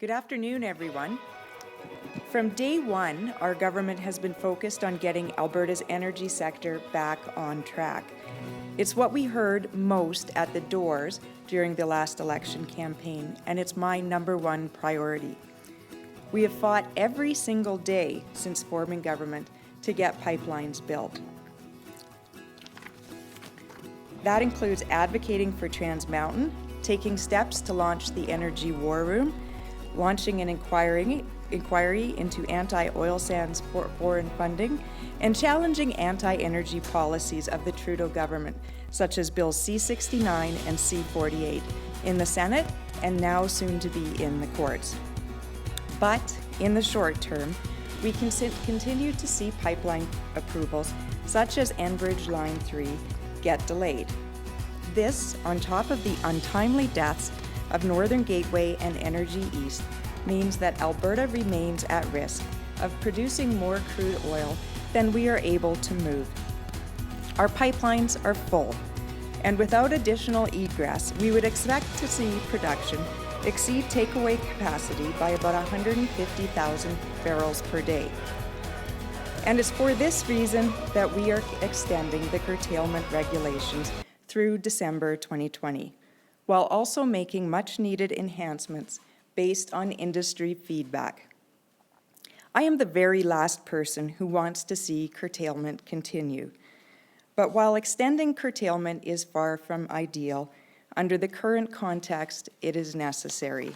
Good afternoon, everyone. From day one, our government has been focused on getting Alberta's energy sector back on track. It's what we heard most at the doors during the last election campaign, and it's my number one priority. We have fought every single day since forming government to get pipelines built. That includes advocating for Trans Mountain, taking steps to launch the Energy War Room, launching an inquiry into anti-oil sands foreign funding, and challenging anti-energy policies of the Trudeau government, such as Bills C-69 and C-48, in the Senate and now soon to be in the courts. But in the short term, we can continue to see pipeline approvals, such as Enbridge Line 3, get delayed. This, on top of the untimely deaths of Northern Gateway and Energy East, means that Alberta remains at risk of producing more crude oil than we are able to move. Our pipelines are full, and without additional egress, we would expect to see production exceed takeaway capacity by about 150,000 barrels per day. And it's for this reason that we are extending the curtailment regulations through December 2020, while also making much-needed enhancements based on industry feedback. I am the very last person who wants to see curtailment continue. But while extending curtailment is far from ideal, under the current context, it is necessary.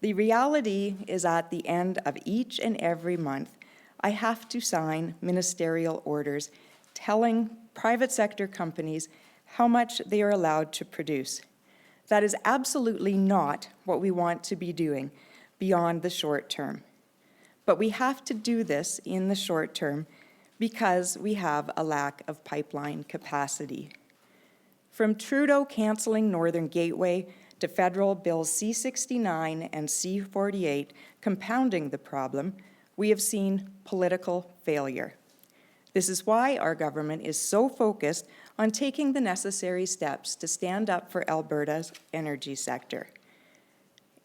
The reality is at the end of each and every month, I have to sign ministerial orders telling private sector companies how much they are allowed to produce. That is absolutely not what we want to be doing beyond the short term. But we have to do this in the short term because we have a lack of pipeline capacity. From Trudeau cancelling Northern Gateway to federal bills C-69 and C-48 compounding the problem, we have seen political failure. This is why our government is so focused on taking the necessary steps to stand up for Alberta's energy sector.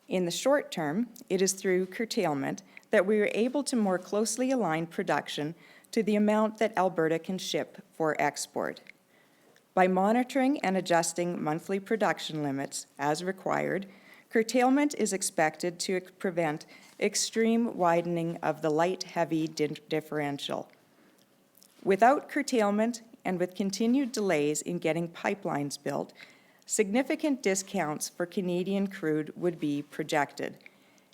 In the short term, it is through curtailment that we are able to more closely align production to the amount that Alberta can ship for export. By monitoring and adjusting monthly production limits as required, curtailment is expected to prevent extreme widening of the light-heavy differential. Without curtailment and with continued delays in getting pipelines built, significant discounts for Canadian crude would be projected,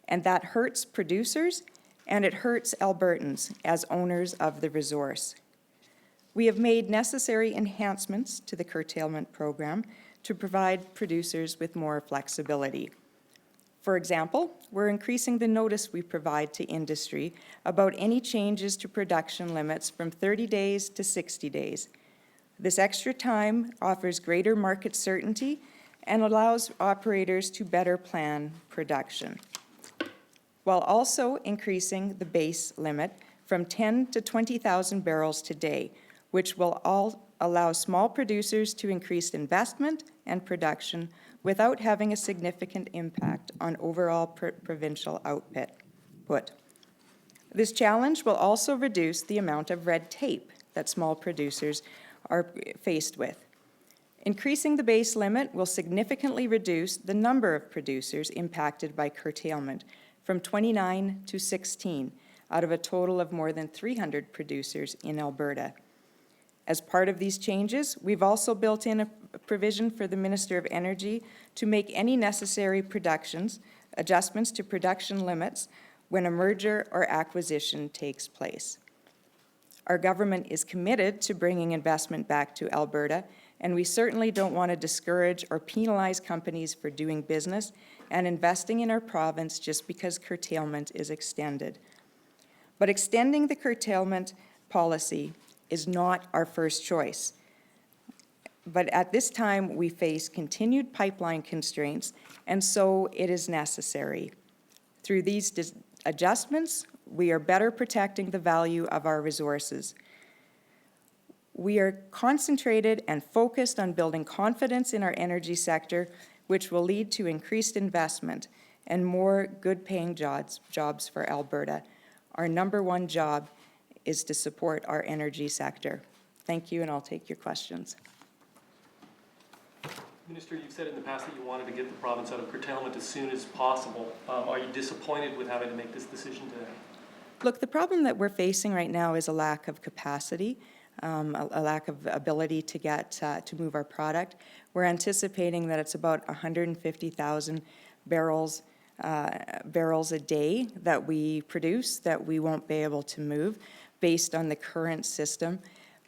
and that hurts producers and it hurts Albertans as owners of the resource. We have made necessary enhancements to the curtailment program to provide producers with more flexibility. For example, we're increasing the notice we provide to industry about any changes to production limits from 30 days to 60 days. This extra time offers greater market certainty and allows operators to better plan production, while also increasing the base limit from 10 to 20,000 barrels per day, which will allow small producers to increase investment and production without having a significant impact on overall provincial output. This challenge will also reduce the amount of red tape that small producers are faced with. Increasing the base limit will significantly reduce the number of producers impacted by curtailment from 29 to 16 out of a total of more than 300 producers in Alberta. As part of these changes, we've also built in a provision for the Minister of Energy to make any necessary adjustments to production limits when a merger or acquisition takes place. Our government is committed to bringing investment back to Alberta, and we certainly don't want to discourage or penalize companies for doing business and investing in our province just because curtailment is extended. But extending the curtailment policy is not our first choice. But at this time, we face continued pipeline constraints, and so it is necessary. Through these adjustments, we are better protecting the value of our resources. We are concentrated and focused on building confidence in our energy sector, which will lead to increased investment and more good-paying jobs for Alberta. Our number one job is to support our energy sector. Thank you, and I'll take your questions. Minister, you've said in the past that you wanted to get the province out of curtailment as soon as possible. Are you disappointed with having to make this decision today? Look, the problem that we're facing right now is a lack of capacity, a lack of ability to get to move our product. We're anticipating that it's about 150,000 barrels a day that we produce that we won't be able to move based on the current system.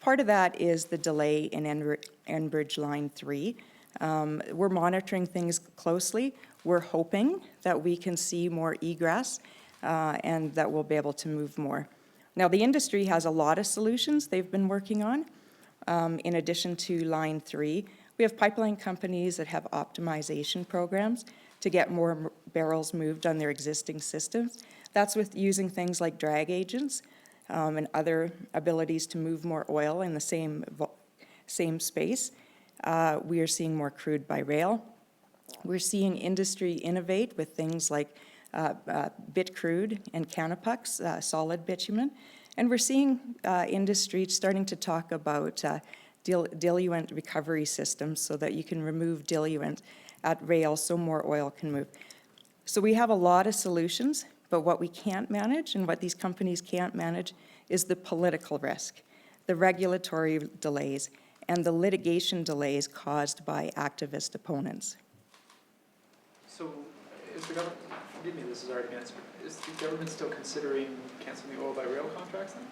Part of that is the delay in Enbridge Line 3. We're monitoring things closely. We're hoping that we can see more egress and that we'll be able to move more. Now, the industry has a lot of solutions they've been working on. In addition to Line 3, we have pipeline companies that have optimization programs to get more barrels moved on their existing systems. That's with using things like drag agents and other abilities to move more oil in the same space. We are seeing more crude by rail. We're seeing industry innovate with things like bit crude and Canapux, solid bitumen. And we're seeing industry starting to talk about diluent recovery systems so that you can remove diluent at rail so more oil can move. So we have a lot of solutions, but what we can't manage and what these companies can't manage is the political risk, the regulatory delays, and the litigation delays caused by activist opponents. So is the government, forgive me, this is already been answered, is the government still considering canceling the oil by rail contracts then?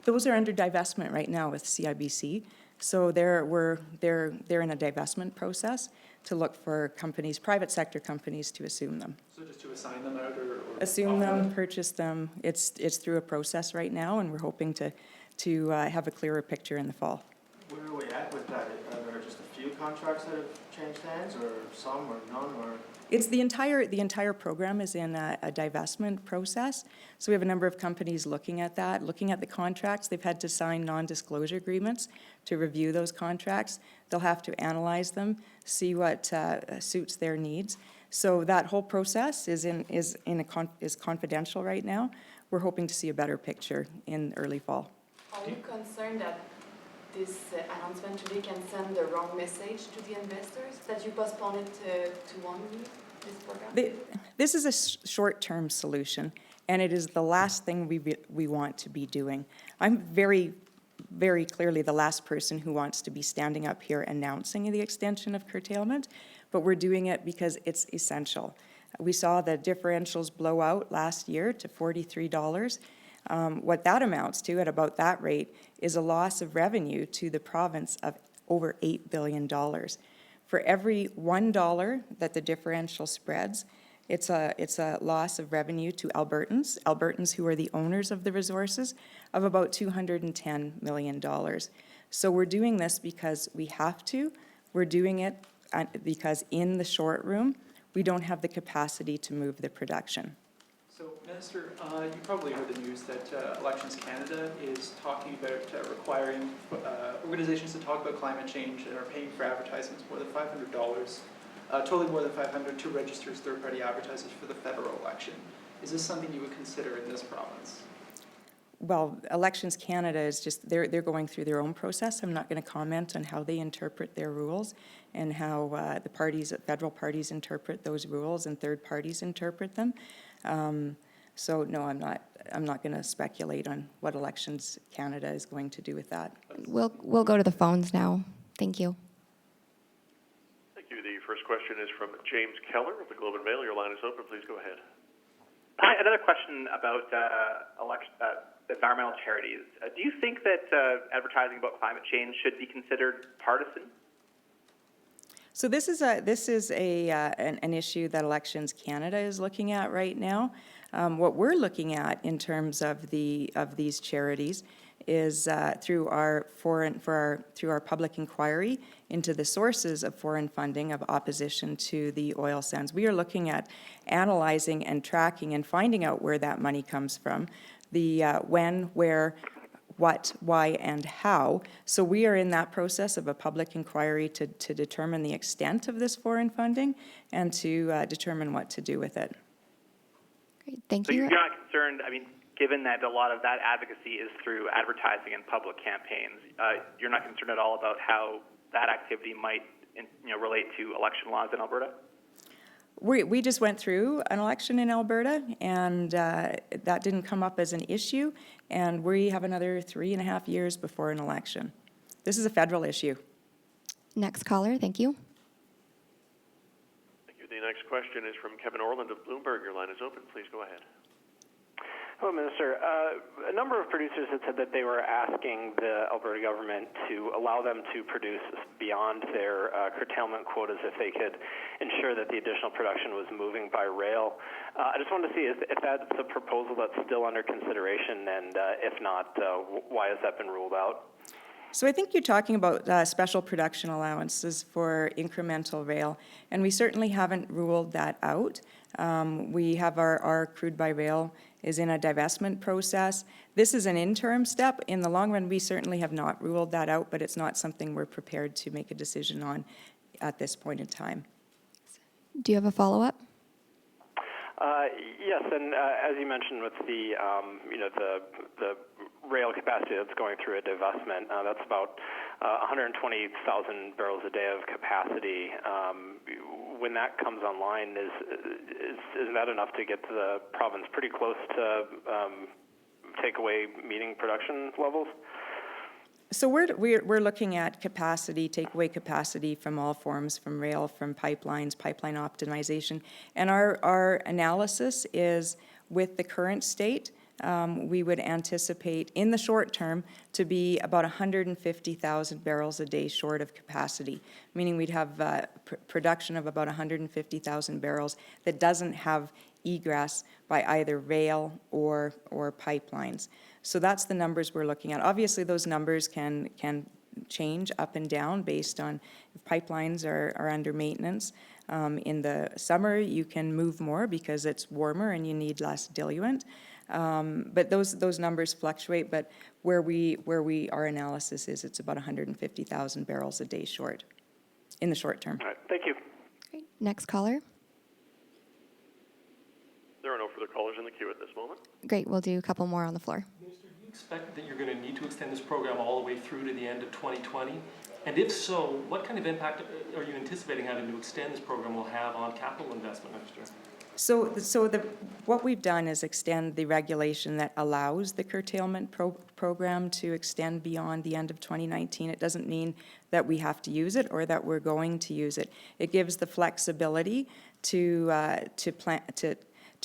Those are under divestment right now with CIBC. So they're in a divestment process to look for companies, private sector companies, to assume them. So just to assign them out or assume them, purchase them. It's through a process right now, and we're hoping to have a clearer picture in the fall. Where are we at with that? Are there just a few contracts that have changed hands, or some, or none, or? It's the entire program is in a divestment process. So we have a number of companies looking at that, looking at the contracts. They've had to sign non-disclosure agreements to review those contracts. They'll have to analyze them, see what suits their needs. So that whole process is confidential right now. We're hoping to see a better picture in early fall. Are you concerned that this announcement today can send the wrong message to the investors, that you postpone it to 1 week, this program? This is a short-term solution, and it is the last thing we want to be doing. I'm very, very clearly the last person who wants to be standing up here announcing the extension of curtailment, but we're doing it because it's essential. We saw the differentials blow out last year to $43. What that amounts to at about that rate is a loss of revenue to the province of over $8 billion. For every $1 that the differential spreads, it's a loss of revenue to Albertans who are the owners of the resources, of about $210 million. So we're doing this because we have to. We're doing it because in the short room, we don't have the capacity to move the production. So, Minister, you probably heard the news that Elections Canada is talking about requiring organizations to talk about climate change and are paying for advertisements more than $500, totally more than $500 to register as third-party advertisers for the federal election. Is this something you would consider in this province? Well, Elections Canada is just, they're going through their own process. I'm not going to comment on how they interpret their rules and how the parties, federal parties interpret those rules and third parties interpret them. So no, I'm not going to speculate on what Elections Canada is going to do with that. We'll go to the phones now. Thank you. Thank you. The first question is from James Keller of the Globe and Mail. Your line is open. Please go ahead. Hi, another question about environmental charities. Do you think that advertising about climate change should be considered partisan? So this is an issue that Elections Canada is looking at right now. What we're looking at in terms of these charities is through our public inquiry into the sources of foreign funding of opposition to the oil sands. We are looking at analyzing and tracking and finding out where that money comes from, the when, where, what, why, and how. So we are in that process of a public inquiry to determine the extent of this foreign funding and to determine what to do with it. Great, thank So you. you're not concerned, I mean, given that a lot of that advocacy is through advertising and public campaigns, you're not concerned at all about how that activity might relate to election laws in Alberta? We just went through an election in Alberta, and that didn't come up as an issue, and we have another 3.5 years before an election. This is a federal issue. Next caller, thank you. Thank you. The next question is from Kevin Orland of Bloomberg. Your line is open. Please go ahead. Hello, Minister. A number of producers had said that they were asking the Alberta government to allow them to produce beyond their curtailment quotas if they could ensure that the additional production was moving by rail. I just wanted to see if that's a proposal that's still under consideration, and if not, why has that been ruled out? So I think you're talking about special production allowances for incremental rail, and we certainly haven't ruled that out. We have our crude by rail is in a divestment process. This is an interim step. In the long run, we certainly have not ruled that out, but it's not something we're prepared to make a decision on at this point in time. Do you have a follow-up? Yes, and as you mentioned with the the rail capacity that's going through a divestment, that's about 120,000 barrels a day of capacity. When that comes online, is that enough to get the province pretty close to takeaway meeting production levels? So we're looking at capacity, takeaway capacity from all forms, from rail, from pipelines, pipeline optimization. And our analysis is with the current state, we would anticipate in the short term to be about 150,000 barrels a day short of capacity, meaning we'd have production of about 150,000 barrels that doesn't have egress by either rail or pipelines. So that's the numbers we're looking at. Obviously, those numbers can change up and down based on if pipelines are under maintenance. In the summer, you can move more because it's warmer and you need less diluent. But those numbers fluctuate. But where our analysis is, it's about 150,000 barrels a day short in the short term. All right, thank you. Great. Next caller. There are no further callers in the queue at this moment. Great, we'll do a couple more on the floor. Minister, do you expect that you're going to need to extend this program all the way through to the end of 2020? And if so, what kind of impact are you anticipating having to extend this program will have on capital investment next year? So what we've done is extend the regulation that allows the curtailment program to extend beyond the end of 2019. It doesn't mean that we have to use it or that we're going to use it. It gives the flexibility to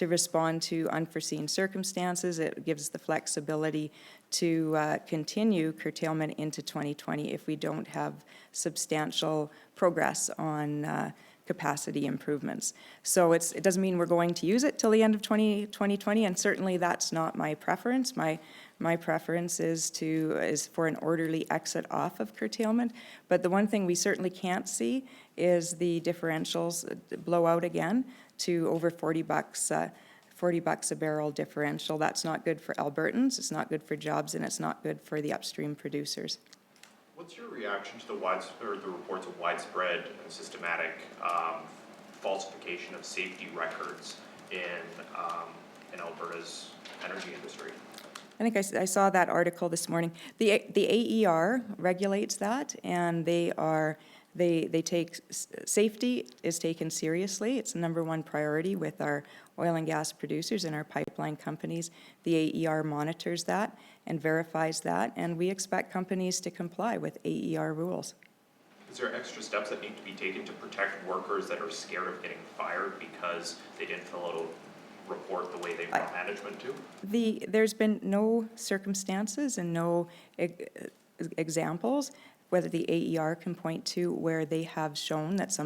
respond to unforeseen circumstances. It gives the flexibility to continue curtailment into 2020 if we don't have substantial progress on capacity improvements. So it doesn't mean we're going to use it till the end of 2020, and certainly that's not my preference. My preference is for an orderly exit off of curtailment. But the one thing we certainly can't see is the differentials blow out again to over $40 a barrel differential. That's not good for Albertans, it's not good for jobs, and it's not good for the upstream producers. What's your reaction to the reports of widespread and systematic falsification of safety records in Alberta's energy industry? I think I saw that article this morning. The AER regulates that, and they take safety is taken seriously. It's the #1 priority with our oil and gas producers and our pipeline companies. The AER monitors that and verifies that, and we expect companies to comply with AER rules. Is there extra steps that need to be taken to protect workers that are scared of getting fired because they didn't fill out a report the way they want management to? There's been no circumstances and no examples whether the AER can point to where they have shown that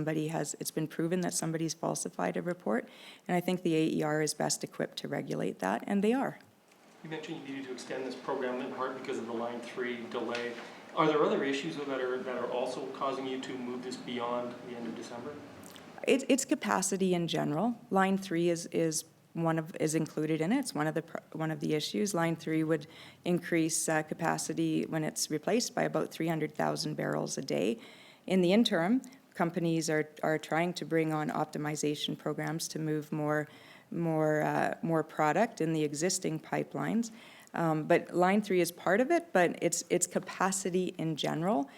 it's been proven that somebody's falsified a report, and I think the AER is best equipped to regulate that, and they are. You mentioned you needed to extend this program in part because of the Line 3 delay. Are there other issues that are also causing you to move this beyond the end of December? It's capacity in general. Line 3 is is included in it. It's one of the issues. Line 3 would increase capacity when it's replaced by about 300,000 barrels a day. In the interim, companies are trying to bring on optimization programs to move more product in the existing pipelines. But Line 3 is part of it, but it's capacity in general.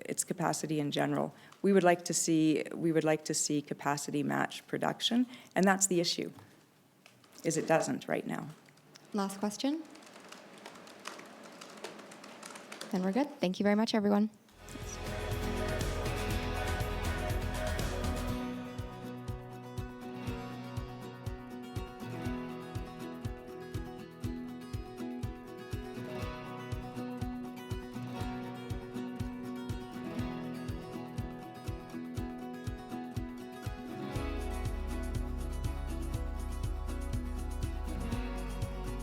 It's capacity in general. We would like to see capacity match production, and that's the issue, is it doesn't right now. Last question. Then we're good. Thank you very much, everyone.